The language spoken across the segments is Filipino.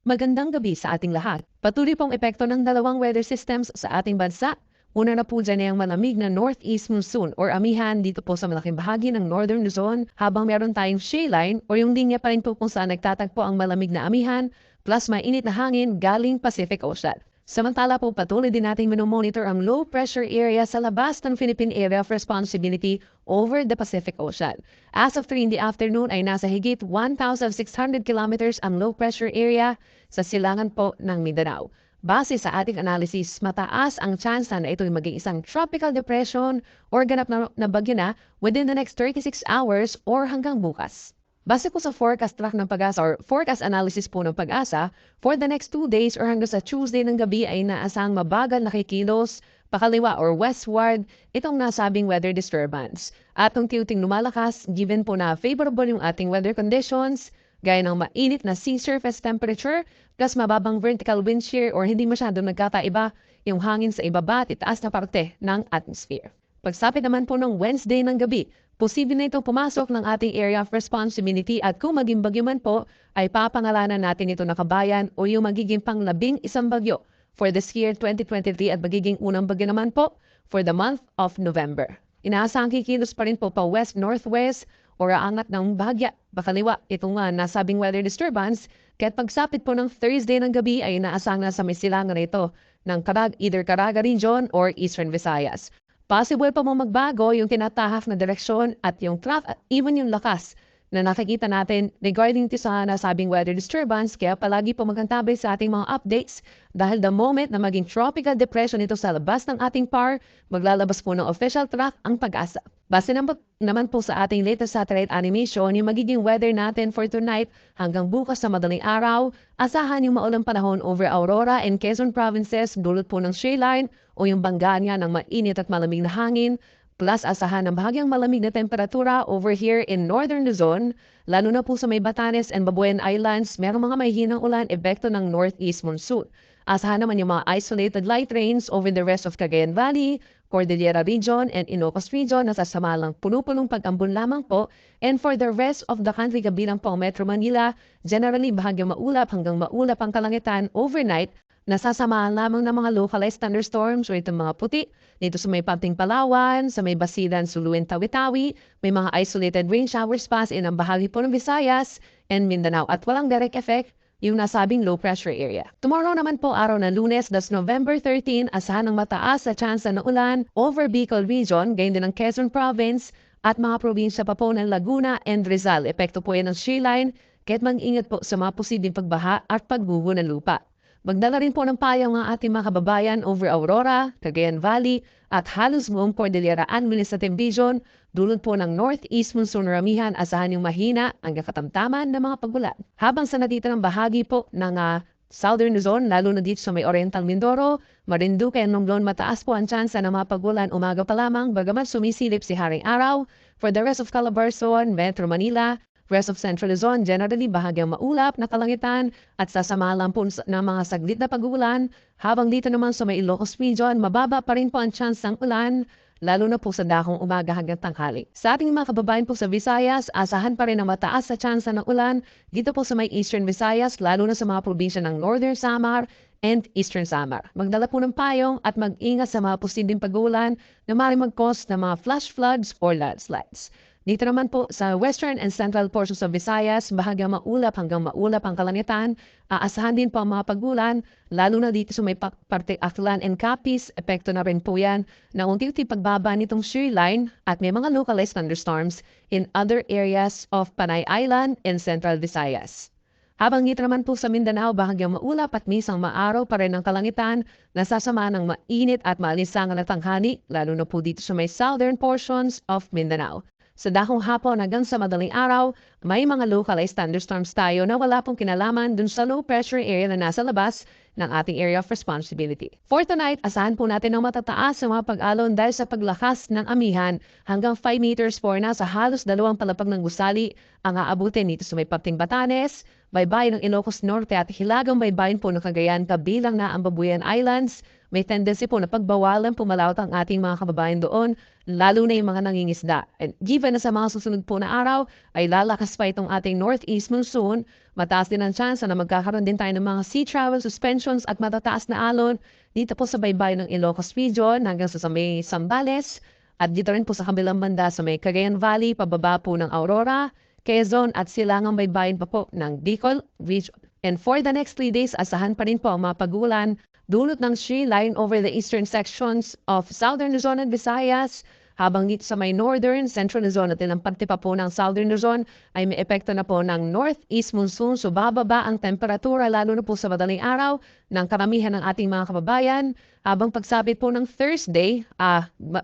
Magandang gabi sa ating lahat. Patuloy pong epekto ng dalawang weather systems sa ating bansa. Una na po dyan ay ang malamig na northeast monsoon or amihan dito po sa malaking bahagi ng northern Luzon habang meron tayong shade line o yung linya pa rin po kung saan nagtatagpo ang malamig na amihan plus mainit na hangin galing Pacific Ocean. Samantala po patuloy din natin minomonitor ang low pressure area sa labas ng Philippine Area of Responsibility over the Pacific Ocean. As of 3 in the afternoon ay nasa higit 1,600 kilometers ang low pressure area sa silangan po ng Mindanao. Base sa ating analysis, mataas ang tsansa na ito'y maging isang tropical depression or ganap na bagyo na within the next 36 hours or hanggang bukas. Base po sa forecast track ng Pag-asa or forecast analysis po ng Pag-asa, for the next 2 days or hanggang sa Tuesday ng gabi ay inaasahang mabagal na kikilos, pakaliwa or westward, itong nasabing weather disturbance. At unti-unting lumalakas, given po na favorable yung ating weather conditions, gaya ng mainit na sea surface temperature, plus mababang vertical wind shear or hindi masyadong nagkakaiba yung hangin sa ibaba at itaas na parte ng atmosphere. Pagsapit naman po ng Wednesday ng gabi, posible na itong pumasok ng ating area of responsibility at kung maging bagyo man po, ay papangalanan natin ito na kabayan o yung magiging pang-11 bagyo for this year 2023 at magiging unang bagyo naman po for the month of November. Inaasahang kikilos pa rin po pa west-northwest o aangat ng bahagya, bakaliwa itong nasabing weather disturbance, kaya't pagsapit po ng Thursday ng gabi ay inaasahang nasa may silangan na ito ng either Caraga region or Eastern Visayas. Possible pa mo magbago yung tinatahak na direksyon at yung traffic, even yung lakas na nakikita natin regarding to sa nasabing weather disturbance. Kaya palagi po magantabay sa ating mga updates dahil the moment na maging tropical depression ito sa labas ng ating PAR, maglalabas po ng official track ang Pag-asa. Base naman po sa ating latest satellite animation, yung magiging weather natin for tonight hanggang bukas sa madaling araw, asahan yung maulang panahon over Aurora and Quezon provinces, dulot po ng shade line o yung banggaan nga ng mainit at malamig na hangin, plus asahan ng bahagyang malamig na temperatura over here in northern Luzon, lalo na po sa may Batanes and Babuyan Islands, merong mga mahihinang ulan epekto ng northeast monsoon. Asahan naman yung mga isolated light rains over the rest of Cagayan Valley, Cordillera Region, and Ilocos Region na sasamalang puno-punong pag-ambon lamang po. And for the rest of the country kabilang po ang Metro Manila, generally bahagyang maulap hanggang maulap ang kalangitan overnight, nasasamahan lamang ng mga localized thunderstorms o itong mga puti. Dito sa may Panting Palawan, sa may Basilan, Suluin, Tawi-Tawi, may mga isolated rain showers pa sa inang bahagi po ng Visayas and Mindanao at walang direct effect yung nasabing low pressure area. Tomorrow naman po araw na Lunes, that's November 13, asahan ng mataas sa tsansa ng ulan over Bicol Region, gayon din ng Quezon Province at mga probinsya pa po ng Laguna and Rizal. Epekto po yan ng shear line, kaya't mag-ingat po sa mga posibleng pagbaha at pagguho ng lupa. Magdala rin po ng payong ang ating mga kababayan over Aurora, Cagayan Valley at halos buong Cordillera Administrative Region, dulot po ng northeast monsoon ramihan, asahan yung mahina hanggang katamtaman ng mga pagulan. Habang sa natitirang bahagi po ng southern Luzon, lalo na dito sa may Oriental Mindoro, Marinduque and Romblon, mataas po ang tsansa ng mga pagulan umaga pa lamang bagamat sumisilip si Haring Araw. For the rest of Calabarzon, Metro Manila, rest of Central Luzon, generally bahagyang maulap na kalangitan at sasama lang po ng mga saglit na pag-ulan. Habang dito naman sa may Ilocos Region, mababa pa rin po ang chance ng ulan, lalo na po sa dakong umaga hanggang tanghali. Sa ating mga kababayan po sa Visayas, asahan pa rin ang mataas sa tsansa ng ulan dito po sa may Eastern Visayas, lalo na sa mga probinsya ng Northern Samar and Eastern Samar. Magdala po ng payong at mag-ingat sa mga posibleng pag-ulan na maaaring mag-cause ng mga flash floods or landslides. Dito naman po sa western and central portions of Visayas, bahagyang maulap hanggang maulap ang kalangitan. Aasahan din po ang mga pagulan, lalo na dito sa may parte Aklan and Capiz. Epekto na rin po yan na unti-unti pagbaba nitong shear line at may mga localized thunderstorms in other areas of Panay Island and Central Visayas. Habang dito naman po sa Mindanao, bahagyang maulap at misang maaraw pa rin ang kalangitan, nasasama ng mainit at maalisangan na tanghali, lalo na po dito sa may southern portions of Mindanao. Sa dakong hapon hanggang sa madaling araw, may mga localized thunderstorms tayo na wala pong kinalaman dun sa low pressure area na nasa labas ng ating area of responsibility. For tonight, asahan po natin ng matataas sa mga pag-alon dahil sa paglakas ng amihan hanggang 5 meters po na sa halos 2 palapag ng gusali ang aabutin dito sa may Panting Batanes, baybayin ng Ilocos Norte at hilagang baybayin po ng Cagayan kabilang na ang Babuyan Islands, may tendency po na pagbawalan pumalawat ang ating mga kababayan doon, lalo na yung mga nangingisda. And given na sa mga susunod po na araw ay lalakas pa itong ating northeast monsoon, mataas din ang chance na magkakaroon din tayo ng mga sea travel suspensions at matataas na alon dito po sa baybayin ng Ilocos Region hanggang sa may Zambales at dito rin po sa kabilang banda sa may Cagayan Valley, pababa po ng Aurora, Quezon at silangang baybayin pa po ng Bicol Region. And for the next 3 days, asahan pa rin po ang mga pag-ulan dulot ng tree line over the eastern sections of southern Luzon and Visayas, habang dito sa may northern, central Luzon at ilang parte pa po ng southern Luzon ay may epekto na po ng northeast monsoon. So bababa ang temperatura lalo na po sa madaling araw ng karamihan ng ating mga kababayan. Habang pagsapit po ng Thursday,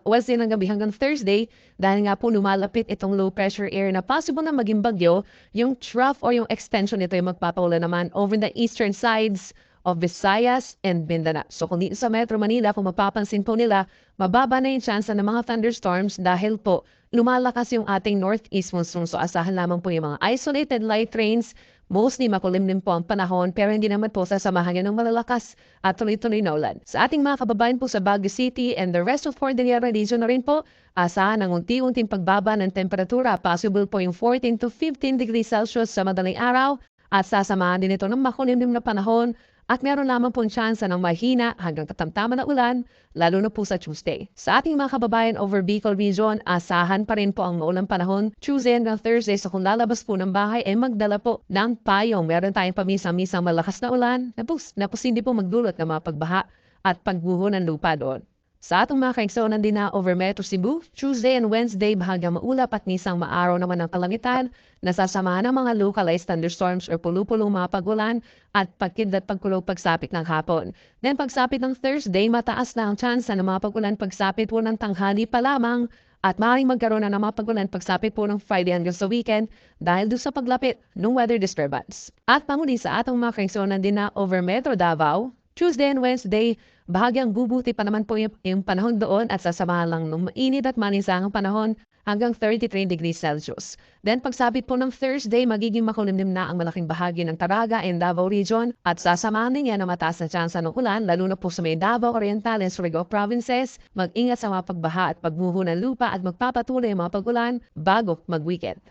Wednesday ng gabi hanggang Thursday, dahil nga po lumalapit itong low pressure area na possible na maging bagyo, yung trough or yung extension nito ay magpapaulan naman over the eastern sides of Visayas and Mindanao. So kung dito sa Metro Manila, kung mapapansin po nila, mababa na yung chance ng mga thunderstorms dahil po lumalakas yung ating northeast monsoon. So asahan lamang po yung mga isolated light rains, mostly makulimlim po ang panahon pero hindi naman po sasamahan yan ng malalakas at tuloy-tuloy na ulan. Sa ating mga kababayan po sa Baguio City and the rest of Cordillera region na rin po, asahan ang unti-unting pagbaba ng temperatura. Possible po yung 14 to 15 degrees Celsius sa madaling araw at sasamahan din ito ng makulimlim na panahon. At meron lamang pong tsansa ng mahina hanggang katamtaman na ulan, lalo na po sa Tuesday. Sa ating mga kababayan over Bicol Region, asahan pa rin po ang maulang panahon Tuesday hanggang Thursday. So kung lalabas po ng bahay, ay magdala po ng payong. Meron tayong pamisa-misang malakas na ulan na posible po magdulot ng mga pagbaha at pagguho ng lupa doon. Sa atong mga kaigsonan din na over Metro Cebu, Tuesday and Wednesday bahagyang maulap at misang maaraw naman ang kalangitan, nasasamahan ng mga localized thunderstorms or pulupulong mga pagulan at pagkidlat pagkulog pagsapit ng hapon. Then pagsapit ng Thursday, mataas na ang chance ng mga pagulan pagsapit po ng tanghali pa lamang at maaaring magkaroon na ng mga pagulan pagsapit po ng Friday hanggang sa weekend dahil doon sa paglapit ng weather disturbance. At panguli sa atong mga kaigsonan din na over Metro Davao, Tuesday and Wednesday, bahagyang bubuti pa naman po yung panahon doon at sasamahan lang ng mainit at manisangang panahon hanggang 33 degrees Celsius. Then pagsapit po ng Thursday, magiging makulimlim na ang malaking bahagi ng Taraga and Davao Region at sasamahan din yan na mataas na tsansa ng ulan lalo na po sa may Davao Oriental and Surigao provinces. Mag-ingat sa mga pagbaha at pagmuho ng lupa at magpapatuloy ang mga pag-ulan bago mag-weekend.